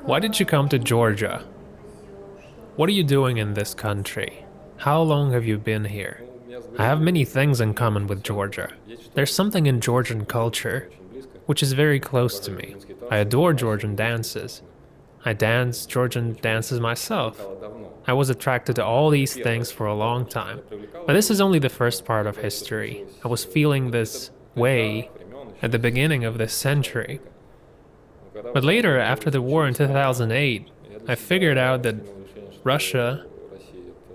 Why did you come to Georgia? What are you doing in this country? How long have you been here? I have many things in common with Georgia. There's something in Georgian culture which is very close to me. I adore Georgian dances. I dance Georgian dances myself. I was attracted to all these things for a long time. But this is only the first part of history. I was feeling this way at the beginning of this century. But later, after the war in 2008, I figured out that Russia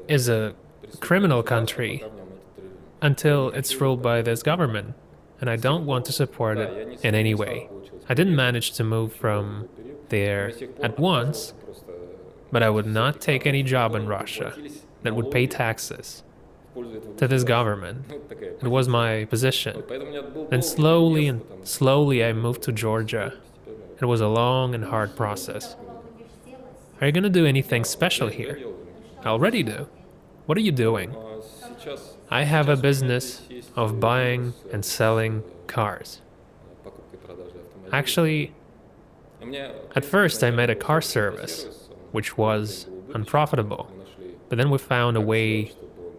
is a criminal country until it's ruled by this government, and I don't want to support it in any way. I didn't manage to move from there at once, but I would not take any job in Russia that would pay taxes to this government. It was my position. Then slowly I moved to Georgia. It was a long and hard process. Are you gonna do anything special here? I already do. What are you doing? I have a business of buying and selling cars. Actually, at first I made a car service, which was unprofitable, but then we found a way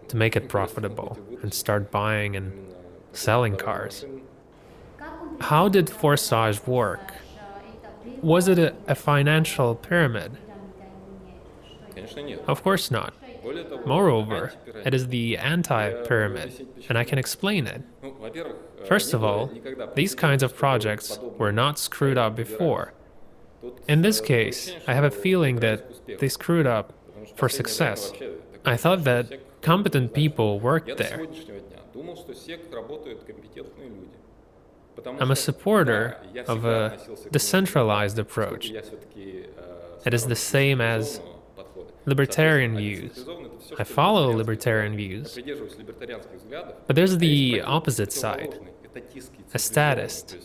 to make it profitable and start buying and selling cars. How did Forsage work? Was it a financial pyramid? Of course not. Moreover, it is the anti-pyramid, and I can explain it. First of all, these kinds of projects were not screwed up before. In this case, I have a feeling that they screwed up for success. I thought that competent people worked there. I'm a supporter of a decentralized approach. It is the same as libertarian views. I follow libertarian views. But there's the opposite side, a statist,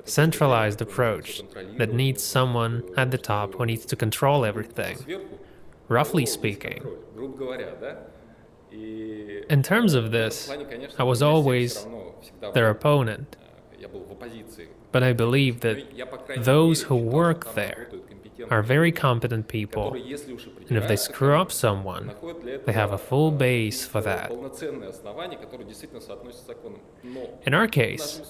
centralized approach that needs someone at the top who needs to control everything, roughly speaking. In terms of this, I was always their opponent. But I believe that those who work there are very competent people, and if they screw up someone, they have a full base for that. In our case,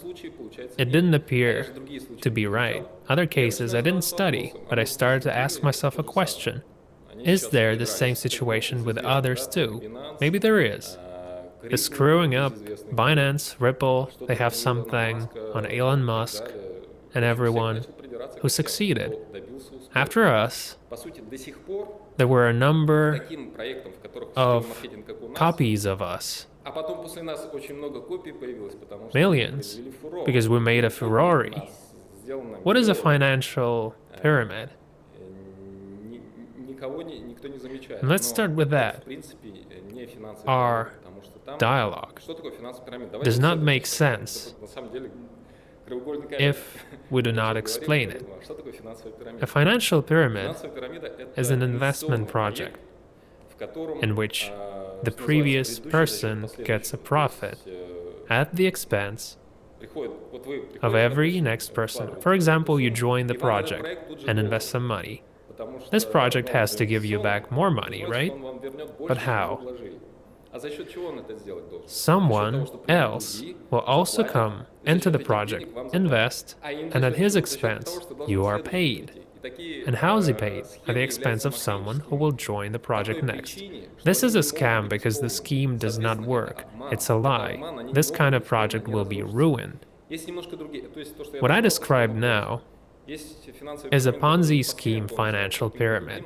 it didn't appear to be right. Other cases, I didn't study, but I started to ask myself a question. Is there the same situation with others too? Maybe there is. The screwing up, Binance, Ripple, they have something on Elon Musk and everyone who succeeded. After us, there were a number of copies of us. Millions, because we made a Ferrari. What is a financial pyramid? And let's start with that. Our dialogue does not make sense if we do not explain it. A financial pyramid is an investment project in which the previous person gets a profit at the expense of every next person. For example, you join the project and invest some money. This project has to give you back more money, right? But how? Someone else will also come into the project, invest, and at his expense, you are paid. And how is he paid? At the expense of someone who will join the project next. This is a scam because the scheme does not work. It's a lie. This kind of project will be ruined. What I described now is a Ponzi scheme financial pyramid.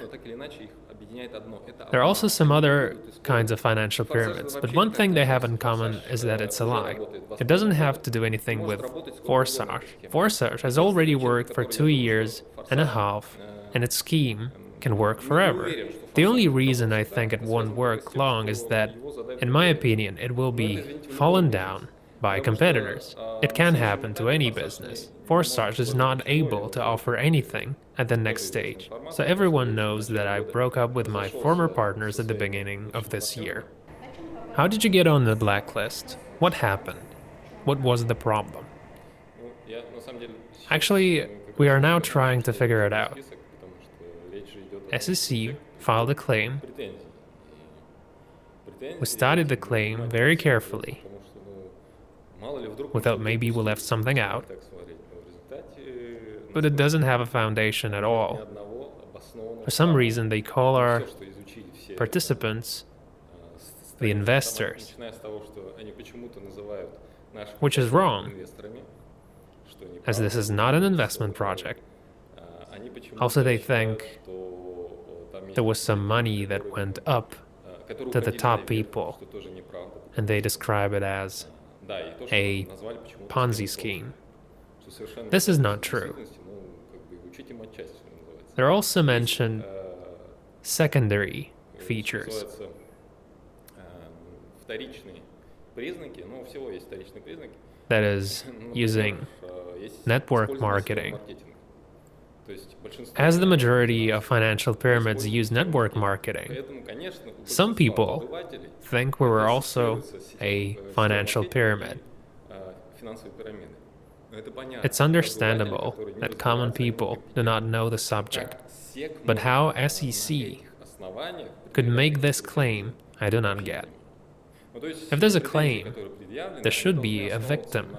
There are also some other kinds of financial pyramids, but one thing they have in common is that it's a lie. It doesn't have to do anything with Forsage. Forsage has already worked for 2 years and a half, and its scheme can work forever. The only reason I think it won't work long is that, in my opinion, it will be fallen down by competitors. It can happen to any business. Forsage is not able to offer anything at the next stage, so everyone knows that I broke up with my former partners at the beginning of this year. How did you get on the blacklist? What happened? What was the problem? Actually, we are now trying to figure it out. SEC filed a claim. We studied the claim very carefully. We thought maybe we left something out, but it doesn't have a foundation at all. For some reason, they call our participants the investors, which is wrong, as this is not an investment project. Also, they think there was some money that went up to the top people, and they describe it as a Ponzi scheme. This is not true. They're also mentioned secondary features. That is, using network marketing. As the majority of financial pyramids use network marketing, some people think we were also a financial pyramid. It's understandable that common people do not know the subject, but how SEC could make this claim, I do not get. If there's a claim, there should be a victim.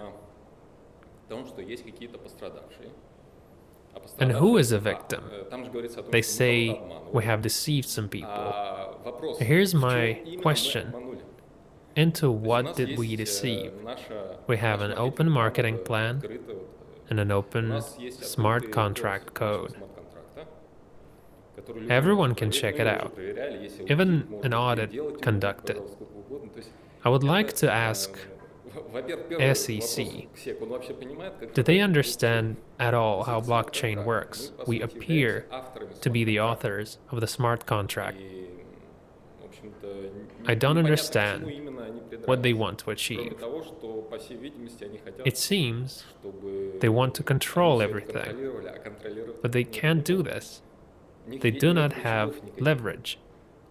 And who is a victim? They say we have deceived some people. Here's my question. Into what did we deceive? We have an open marketing plan and an open smart contract code. Everyone can check it out, even an audit conducted. I would like to ask SEC, do they understand at all how blockchain works? We appear to be the authors of the smart contract. I don't understand what they want to achieve. It seems they want to control everything, but they can't do this. They do not have leverage.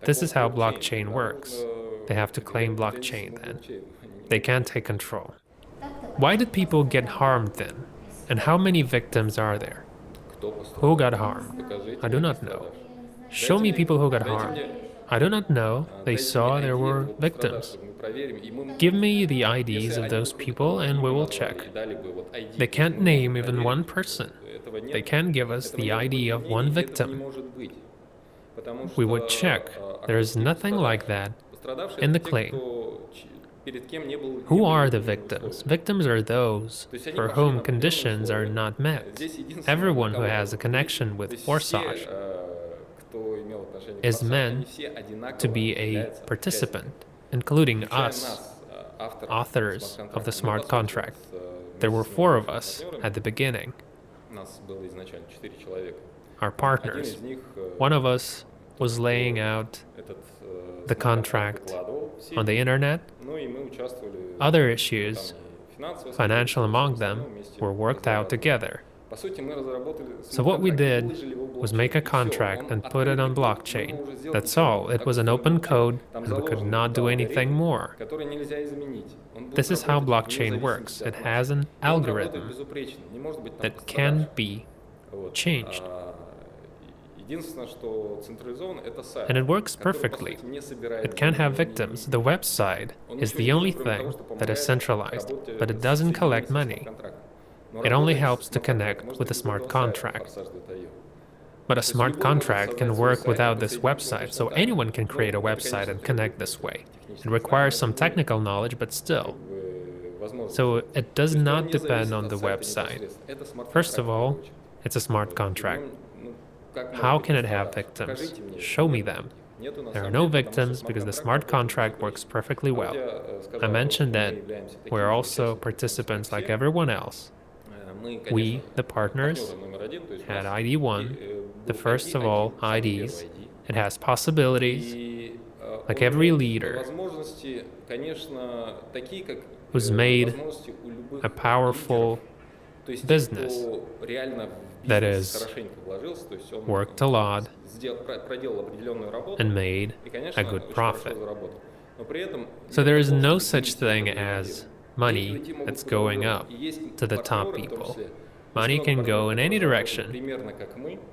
This is how blockchain works. They have to claim blockchain then. They can't take control. Why did people get harmed then? And how many victims are there? Who got harmed? I do not know. Show me people who got harmed. I do not know. They saw there were victims. Give me the IDs of those people and we will check. They can't name even one person. They can't give us the ID of one victim. We would check. There is nothing like that in the claim. Who are the victims? Victims are those for whom conditions are not met. Everyone who has a connection with Forsage is meant to be a participant, including us, authors of the smart contract. There were 4 of us at the beginning. Our partners. One of us was laying out the contract on the internet. Other issues, financial among them, were worked out together. So what we did was make a contract and put it on blockchain. That's all. It was an open code and we could not do anything more. This is how blockchain works. It has an algorithm that can be changed. And it works perfectly. It can have victims. The website is the only thing that is centralized, but it doesn't collect money. It only helps to connect with a smart contract. But a smart contract can work without this website, so anyone can create a website and connect this way. It requires some technical knowledge, but still. So it does not depend on the website. First of all, it's a smart contract. How can it have victims? Show me them. There are no victims because the smart contract works perfectly well. I mentioned that we're also participants like everyone else. We, the partners, had ID 1, the first of all IDs. It has possibilities, like every leader who's made a powerful business, that is, worked a lot and made a good profit. So there is no such thing as money that's going up to the top people. Money can go in any direction.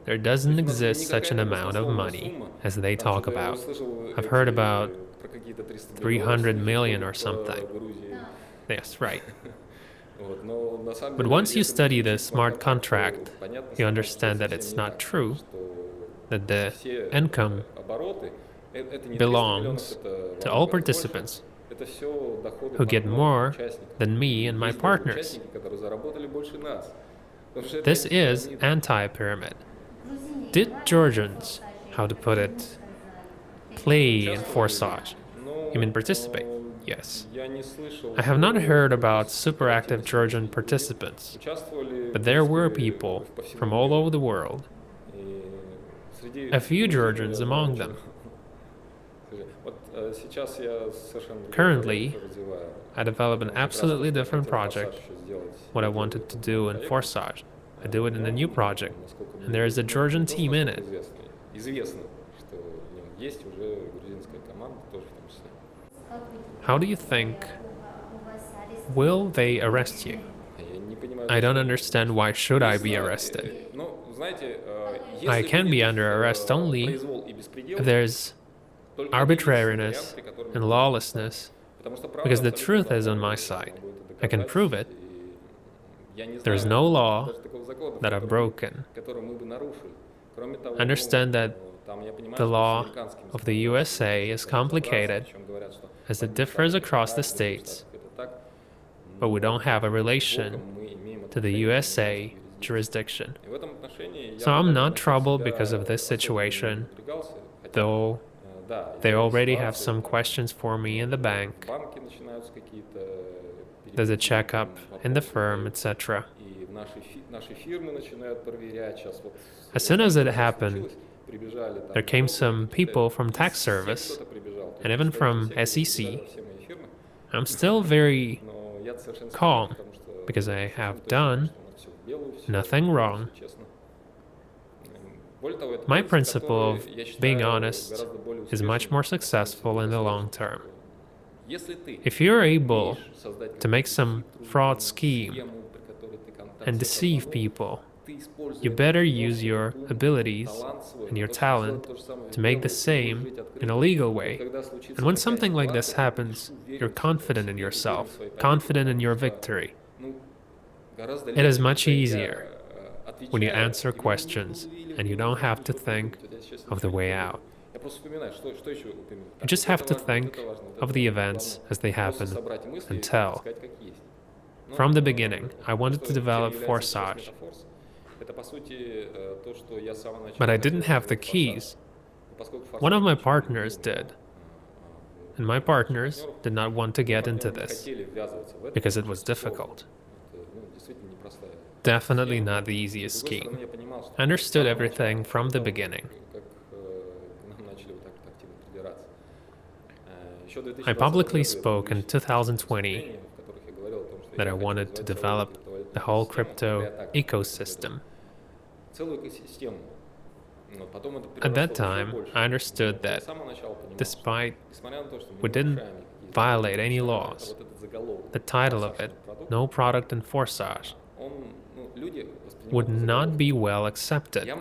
There doesn't exist such an amount of money as they talk about. I've heard about 300 million or something. Yes, right. But once you study the smart contract, you understand that it's not true, that the income belongs to all participants who get more than me and my partners. This is anti-pyramid. Did Georgians, how to put it, play in Forsage? You mean participate? Yes. I have not heard about super active Georgian participants, but there were people from all over the world, a few Georgians among them. Currently, I develop an absolutely different project, what I wanted to do in Forsage. I do it in a new project, and there is a Georgian team in it. How do you think, will they arrest you? I don't understand why should I be arrested. I can be under arrest only if there's arbitrariness and lawlessness, because the truth is on my side. I can prove it. There's no law that I've broken. Understand that the law of the USA is complicated as it differs across the states, but we don't have a relation to the USA jurisdiction. So I'm not troubled because of this situation, though they already have some questions for me in the bank. There's a checkup in the firm, etc. As soon as it happened, there came some people from tax service and even from SEC. I'm still very calm because I have done nothing wrong. My principle of being honest is much more successful in the long term. If you're able to make some fraud scheme and deceive people, you better use your abilities and your talent to make the same in a legal way. And when something like this happens, you're confident in yourself, confident in your victory. It is much easier when you answer questions and you don't have to think of the way out. You just have to think of the events as they happen and tell. From the beginning, I wanted to develop Forsage, but I didn't have the keys. One of my partners did, and my partners did not want to get into this because it was difficult. Definitely not the easiest scheme. I understood everything from the beginning. I publicly spoke in 2020 that I wanted to develop the whole crypto ecosystem. At that time, I understood that despite we didn't violate any laws, the title of it, No Product in Forsage, would not be well accepted.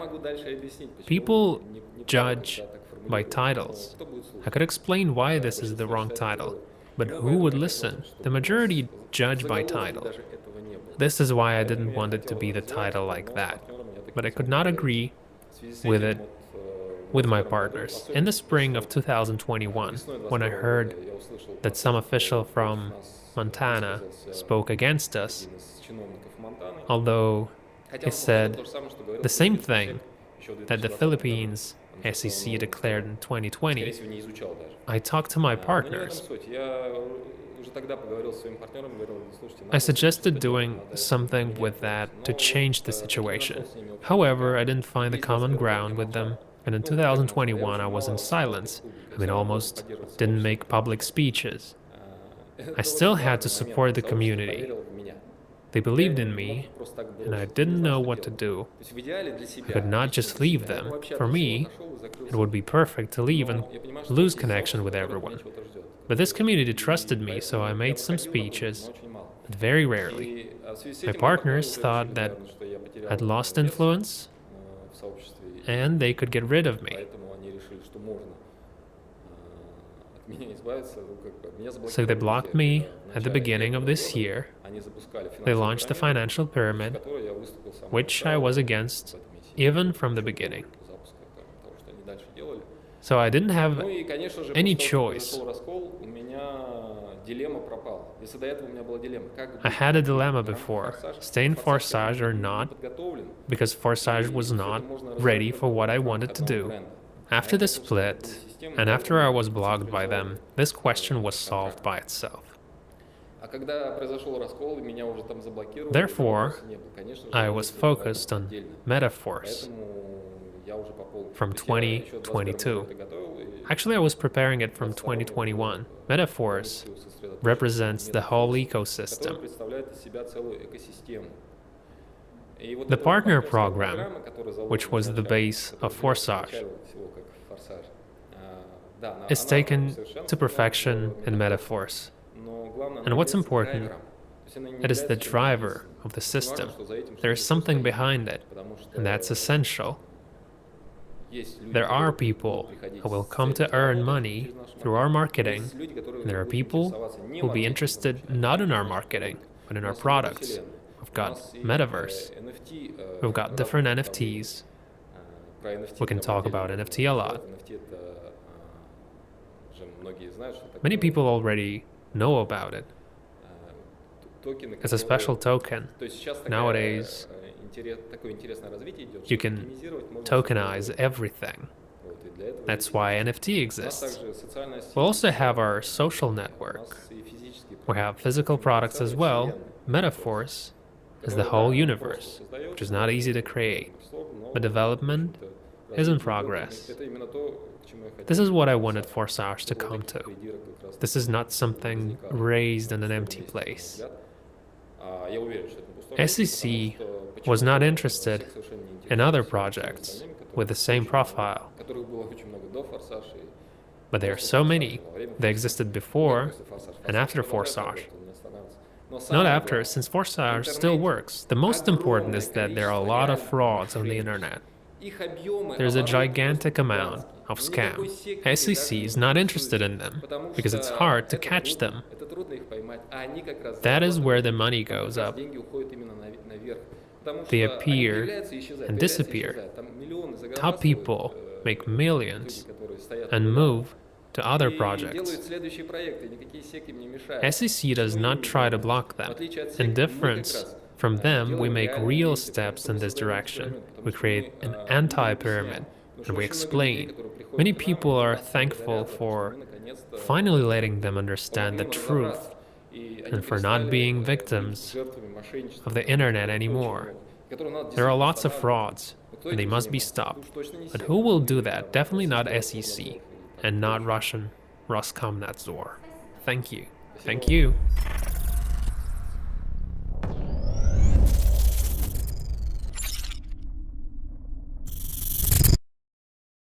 People judge by titles. I could explain why this is the wrong title, but who would listen? The majority judge by title. This is why I didn't want it to be the title like that, but I could not agree with it with my partners. In the spring of 2021, when I heard that some official from Montana spoke against us, although he said the same thing that the Philippines SEC declared in 2020, I talked to my partners. I suggested doing something with that to change the situation. However, I didn't find the common ground with them, and in 2021 I was in silence. Almost didn't make public speeches. I still had to support the community. They believed in me, and I didn't know what to do. I could not just leave them. For me, it would be perfect to leave and lose connection with everyone. But this community trusted me, so I made some speeches, but very rarely. My partners thought that I'd lost influence and they could get rid of me. So they blocked me at the beginning of this year. They launched the financial pyramid, which I was against even from the beginning. So I didn't have any choice. I had a dilemma before, stay in Forsage or not, because Forsage was not ready for what I wanted to do. After the split, and after I was blocked by them, this question was solved by itself. Therefore, I was focused on meta-force from 2022. Actually, I was preparing it from 2021. Meta-force represents the whole ecosystem. The partner program, which was the base of Forsage, is taken to perfection in meta-force. And what's important, it is the driver of the system. There is something behind it, and that's essential. There are people who will come to earn money through our marketing, and there are people who will be interested not in our marketing, but in our products. We've got Metaverse, we've got different NFTs. We can talk about NFT a lot. Many people already know about it. It's a special token. Nowadays, you can tokenize everything. That's why NFT exists. We also have our social network. We have physical products as well. Metaverse is the whole universe, which is not easy to create. But development is in progress. This is what I wanted Forsage to come to. This is not something raised in an empty place. SEC was not interested in other projects with the same profile. But there are so many. They existed before and after Forsage. Not after, since Forsage still works. The most important is that there are a lot of frauds on the internet. There's a gigantic amount of scam. SEC is not interested in them because it's hard to catch them. That is where the money goes up. They appear and disappear. Top people make millions and move to other projects. SEC does not try to block them. In difference from them, we make real steps in this direction. We create an anti-pyramid, and we explain. Many people are thankful for finally letting them understand the truth and for not being victims of the internet anymore. There are lots of frauds, and they must be stopped. But who will do that? Definitely not SEC, and not Russian Roskomnadzor. Thank you. Thank you.